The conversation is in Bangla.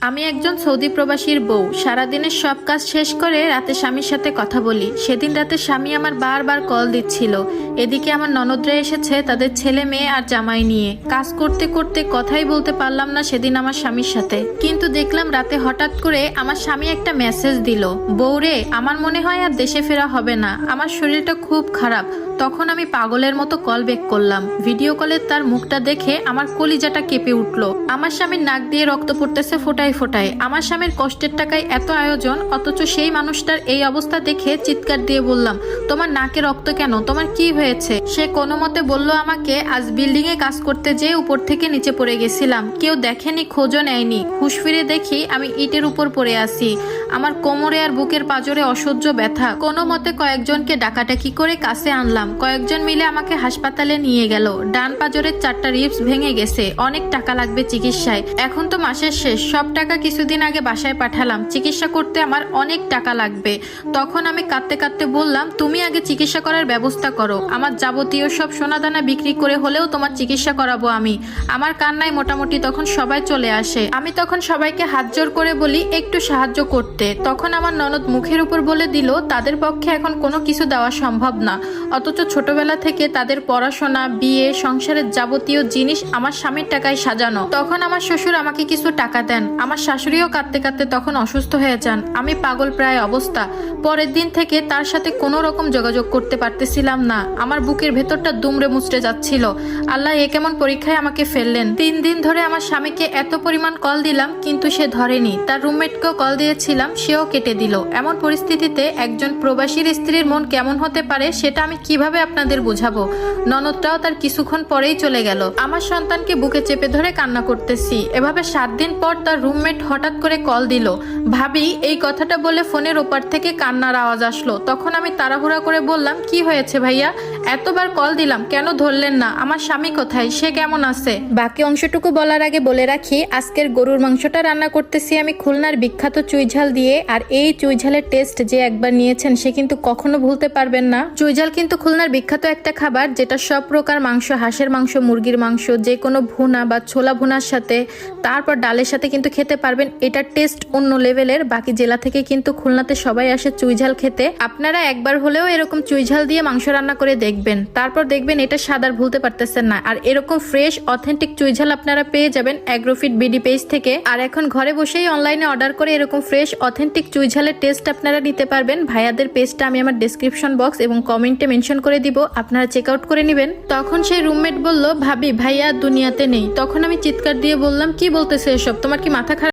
আমি একজন সৌদি প্রবাসীর বউ। সারাদিনের সব কাজ শেষ করে রাতে স্বামীর সাথে কথা বলি। সেদিন রাতে স্বামী আমার বারবার কল দিচ্ছিল। এদিকে আমার ননদরা এসেছে তাদের ছেলে মেয়ে আর জামাই নিয়ে। কাজ করতে করতে কথাই বলতে পারলাম না সেদিন আমার স্বামীর সাথে। কিন্তু দেখলাম রাতে হঠাৎ করে আমার স্বামী একটা মেসেজ দিল, বউরে আমার মনে হয় আর দেশে ফেরা হবে না, আমার শরীরটা খুব খারাপ। তখন আমি পাগলের মতো কল ব্যাক করলাম। ভিডিও কলে তার মুখটা দেখে আমার কলিজাটা কেঁপে উঠলো। আমার স্বামীর নাক দিয়ে রক্ত পড়তেছে ফোটায় ফোটায়। আমার স্বামীর কষ্টের টাকায় এত আয়োজন, অথচ সেই মানুষটার এই অবস্থা দেখে চিৎকার দিয়ে বললাম, তোমার নাকে রক্ত কেন, তোমার কি হয়েছে? সে কোনো মতে বলল আমাকে, আজ বিল্ডিং এ কাজ করতে যেয়ে উপর থেকে নিচে পড়ে গেছিলাম, কেউ দেখেনি, খোঁজও নেয়নি। হুঁশ ফিরে দেখি আমি ইটের উপর পড়ে আছি। আমার কোমরে আর বুকের পাঁজরে অসহ্য ব্যথা। কোনো মতে কয়েকজনকে ডাকাডাকি করে কাছে আনলাম। কয়েকজন মিলে আমাকে হাসপাতালে নিয়ে গেল। ডান পাঁজরের 4টা রিবস ভেঙে গেছে। অনেক টাকা লাগবে চিকিৎসায়। এখন তো মাসের শেষ, সব টাকা কিছুদিন আগে বাসায় পাঠালাম। চিকিৎসা করতে আমার অনেক টাকা লাগবে। তখন আমি কাঁদতে কাঁদতে বললাম, তুমি আগে চিকিৎসা করার ব্যবস্থা করো। আমার যাবতীয় সব সোনাদানা বিক্রি করে হলেও তোমার চিকিৎসা করাবো আমি। আমার কান্নায় মোটামুটি তখন সবাই চলে আসে। আমি তখন সবাইকে হাত জোর করে বলি একটু সাহায্য করতে। তখন আমার ননদ মুখের উপর বলে দিল, তাদের পক্ষে এখন কোনো কিছু দেওয়া সম্ভব না, অথচ ছোটবেলা থেকে তাদের পড়াশোনা, বিয়ে, সংসারের যাবতীয় জিনিস আমার স্বামীর টাকায় সাজানো। তখন আমার শ্বশুর আমাকে কিছু টাকা দেন। আমার শাশুড়িও কাঁদতে কাঁদতে তখন অসুস্থ হয়ে যান। আমি পাগল প্রায় অবস্থা। পরের দিন থেকে তার সাথে কোনো রকম যোগাযোগ করতে পারতেছিলাম না। আমার বুকের ভেতরটা দুমড়ে মুচড়ে যাচ্ছিল। আল্লাহ এ কেমন পরীক্ষায় আমাকে ফেললেন। 3 দিন ধরে আমার স্বামীকে এত পরিমাণ কল দিলাম, কিন্তু সে ধরেনি। তার রুমমেটকেও কল দিয়েছিলাম, সেও কেটে দিল। এমন পরিস্থিতিতে একজন প্রবাসীর স্ত্রীর মন কেমন হতে পারে সেটা আমি কিভাবে আপনাদের বুঝাবো। ননদটাও তার কিছুক্ষণ পরেই চলে গেল। আমার সন্তানকে বুকে চেপে ধরে কান্না করতেছি। এভাবে 7 দিন পর তার রুমমেট হঠাৎ করে কল দিল। ভাবি এই কথাটা বলে ফোনের ওপার থেকে কান্নার আওয়াজ আসলো। তখন আমি তাড়াহুড়া করে বললাম, কি হয়েছে ভাইয়া? এতবার কল দিলাম, কেন ধরলেন না? আমার স্বামী কোথায়, সে কেমন আছে? বাকি অংশটুকু বলার আগে বলে রাখি, আজকের গরুর মাংসটা রান্না করতেছি আমি খুলনার বিখ্যাত চুইঝাল দিয়ে। আর এই চুইঝালের টেস্ট যে একবার নিয়েছেন সে কিন্তু কখনো ভুলতে পারবেন না। চুইঝাল কিন্তু খুলনার বিখ্যাত একটা খাবার, যেটা সব প্রকার মাংস, হাঁসের মাংস, মুরগির মাংস, যে কোনো ভুনা বা ছোলা ভুনার সাথে, তারপর ডালের সাথে কিন্তু খেতে পারবেন। এটার টেস্ট অন্য লেভেলের। বাকি জেলা থেকে কিন্তু খুলনাতে সবাই আসে চুইঝাল খেতে। আপনারা একবার হলেও এরকম চুইঝাল দিয়ে মাংস রান্না করে দেখবেন, তারপর দেখবেন এটা স্বাদ আর ভুলতে পারতেছেন না। আর এরকম ফ্রেশ অথেন্টিক চুইঝাল আপনারা পেয়ে যাবেন অ্যাগ্রোফিট বিডি পেজ থেকে। আর এখন ঘরে বসেই অনলাইনে অর্ডার করে এরকম ফ্রেশ অথেন্টিক চুইঝালের টেস্ট আপনারা নিতে পারবেন। ভাইয়াদের পেজটা আমি আমার ডেসক্রিপশন বক্স এবং কমেন্টে মেনশন করে দিব, আপনারা চেক আউট করে নেবেন। তখন সেই রুমমেট বলল, ভাবি ভাইয়া দুনিয়াতে নেই। তখন আমি চিৎকার দিয়ে বললাম, কি বলতেছে এসব, তোমার কি মাথা খারাপ?